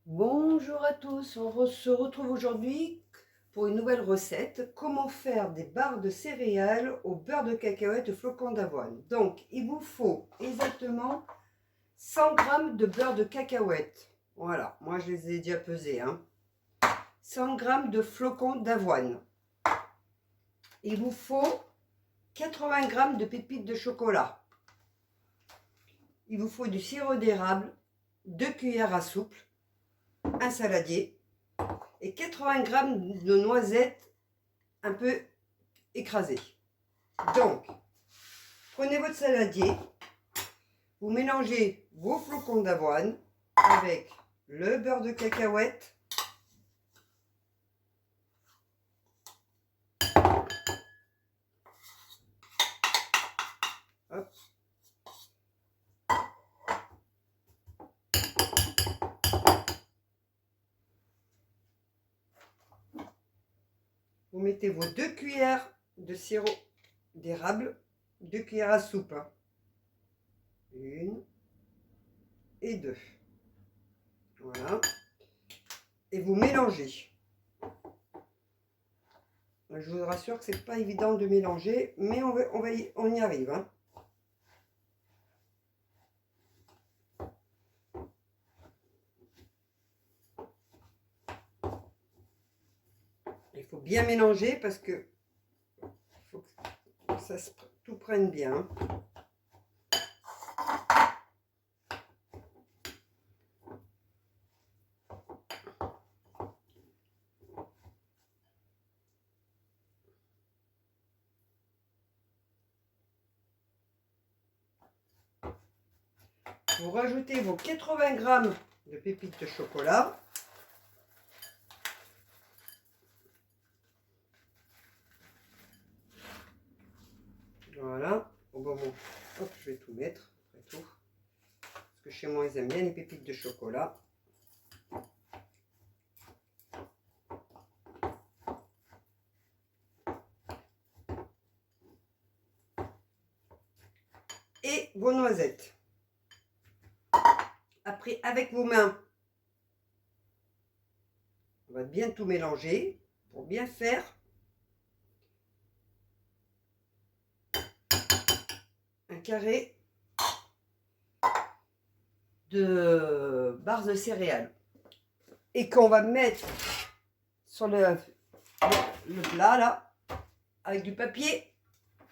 Bonjour à tous, se retrouve aujourd'hui pour une nouvelle recette. Comment faire des barres de céréales au beurre de cacahuète et flocons d'avoine. Donc, il vous faut exactement 100 g de beurre de cacahuète. Voilà, moi je les ai déjà pesés. 100 g de flocons d'avoine. Il vous faut 80 g de pépites de chocolat. Il vous faut du sirop d'érable, 2 cuillères à soupe, un saladier et 80 g de noisettes un peu écrasées. Donc, prenez votre saladier, vous mélangez vos flocons d'avoine avec le beurre de cacahuète, hop. Vous mettez vos 2 cuillères de sirop d'érable, 2 cuillères à soupe, une et deux, voilà, et vous mélangez. Je vous rassure que c'est pas évident de mélanger, mais on y arrive. Il faut bien mélanger parce que faut que ça tout prenne bien. Vous rajoutez vos 80 g de pépites de chocolat. Voilà, au moment, hop, je vais tout mettre, après tout. Parce que chez moi, ils aiment bien les pépites de chocolat. Et vos noisettes. Après, avec vos mains, on va bien tout mélanger pour bien faire un carré de barres de céréales. Et qu'on va mettre sur le plat là, avec du papier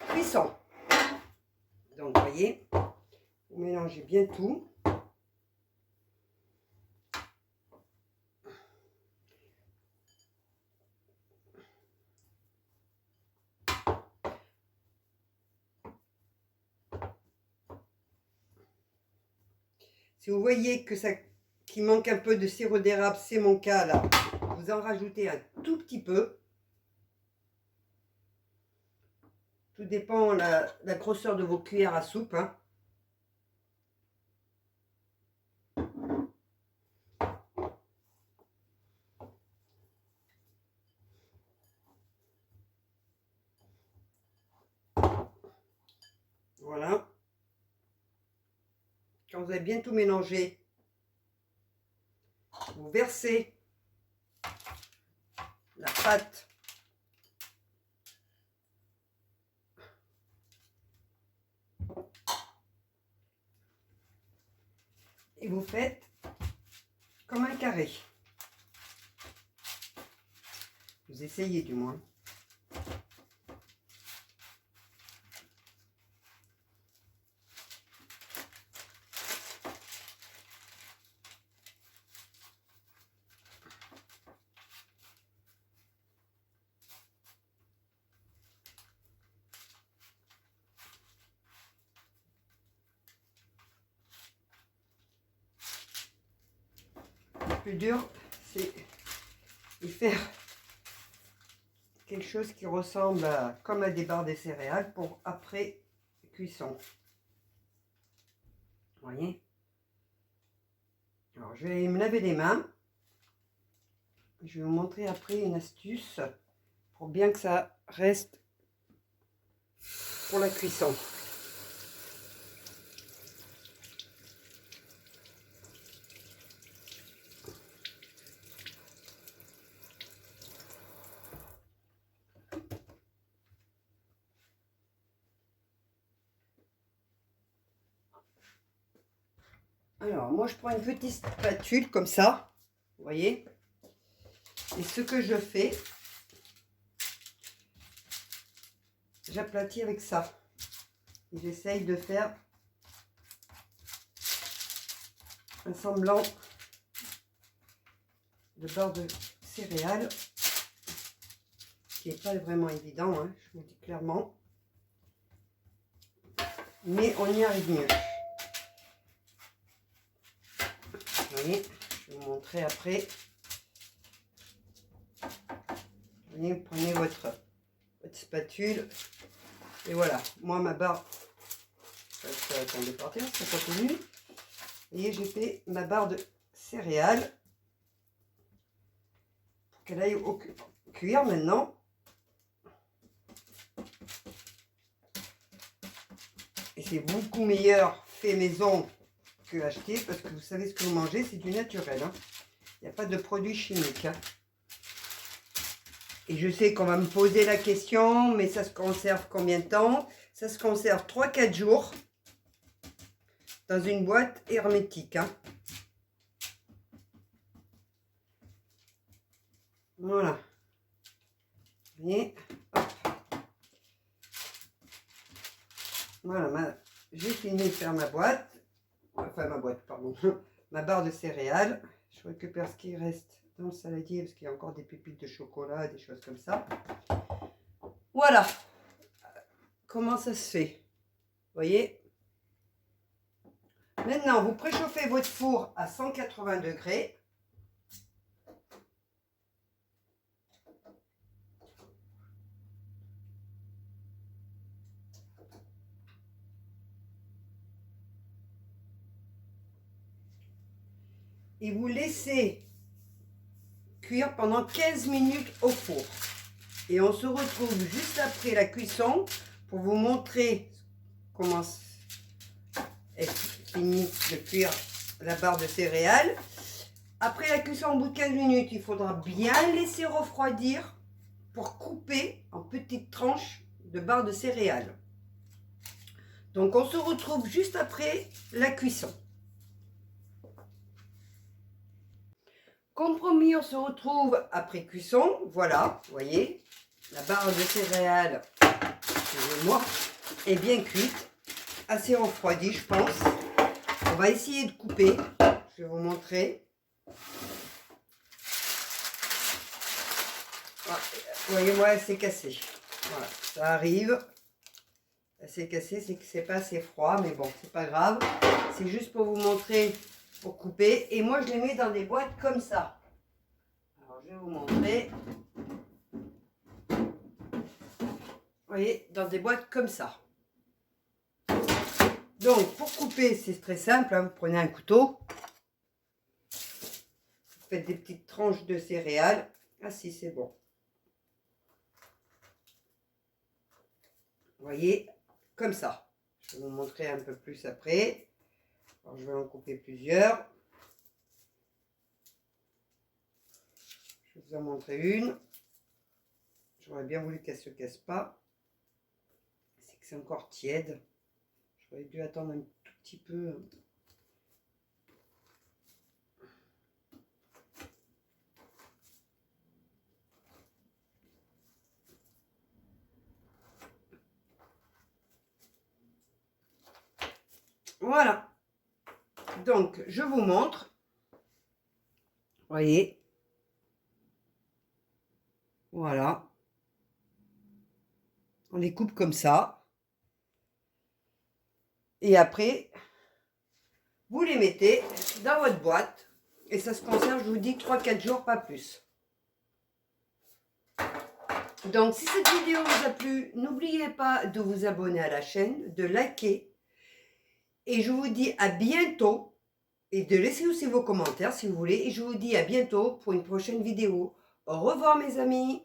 cuisson. Donc, vous voyez, vous mélangez bien tout. Si vous voyez que qu'il manque un peu de sirop d'érable, c'est mon cas là, vous en rajoutez un tout petit peu. Tout dépend la grosseur de vos cuillères à soupe. Voilà. Quand vous avez bien tout mélangé, vous versez la pâte et vous faites comme un carré. Vous essayez du moins. Le plus dur, c'est de faire quelque chose qui ressemble comme à des barres de céréales pour après cuisson. Vous voyez? Alors, je vais me laver les mains. Je vais vous montrer après une astuce pour bien que ça reste pour la cuisson. Alors, moi, je prends une petite spatule comme ça. Vous voyez? Et ce que je fais, j'aplatis avec ça. Et j'essaye de faire un semblant de beurre de céréales, qui n'est pas vraiment évident, hein, je vous dis clairement. Mais on y arrive mieux. Vous voyez, je vais vous montrer après. Vous voyez, vous prenez votre spatule. Et voilà, moi ma barre, ça va tomber par terre, ça continue. Vous voyez, j'ai fait ma barre de céréales pour qu'elle aille au cuire maintenant. Et c'est beaucoup meilleur fait maison que acheté parce que vous savez ce que vous mangez, c'est du naturel. Hein. Il n'y a pas de produits chimiques. Hein. Et je sais qu'on va me poser la question, mais ça se conserve combien de temps? Ça se conserve 3-4 jours dans une boîte hermétique. Hein. Voilà. Vous voyez, hop. Voilà, j'ai fini de faire ma boîte. Enfin, ma boîte, pardon. Ma barre de céréales. Je récupère ce qui reste dans le saladier parce qu'il y a encore des pépites de chocolat, des choses comme ça. Voilà. Comment ça se fait? Vous voyez? Maintenant, vous préchauffez votre four à 180 degrés. Et vous laissez cuire pendant 15 minutes au four. Et on se retrouve juste après la cuisson pour vous montrer comment est fini de cuire la barre de céréales. Après la cuisson, au bout de 15 minutes, il faudra bien laisser refroidir pour couper en petites tranches de barre de céréales. Donc on se retrouve juste après la cuisson. Comme promis, on se retrouve après cuisson. Voilà, vous voyez, la barre de céréales, excusez-moi, est bien cuite, assez refroidie, je pense. On va essayer de couper. Je vais vous montrer. Voilà. Vous voyez, moi, elle s'est cassée. Voilà, ça arrive. Elle s'est cassée, c'est que c'est pas assez froid, mais bon, c'est pas grave. C'est juste pour vous montrer, pour couper. Et moi, je les mets dans des boîtes comme ça. Alors, je vais vous montrer. Vous voyez, dans des boîtes comme ça. Donc, pour couper, c'est très simple. Hein, vous prenez un couteau. Vous faites des petites tranches de céréales. Ah si, c'est bon. Vous voyez, comme ça. Je vais vous montrer un peu plus après. Alors, je vais en couper plusieurs. Je vais vous en montrer une. J'aurais bien voulu qu'elle ne se casse pas. C'est que c'est encore tiède. J'aurais dû attendre un tout petit peu. Voilà. Donc, je vous montre. Vous voyez. Voilà. On les coupe comme ça. Et après, vous les mettez dans votre boîte. Et ça se conserve, je vous dis, 3-4 jours, pas plus. Donc, si cette vidéo vous a plu, n'oubliez pas de vous abonner à la chaîne, de liker. Et je vous dis à bientôt. Et de laisser aussi vos commentaires si vous voulez. Et je vous dis à bientôt pour une prochaine vidéo. Au revoir mes amis.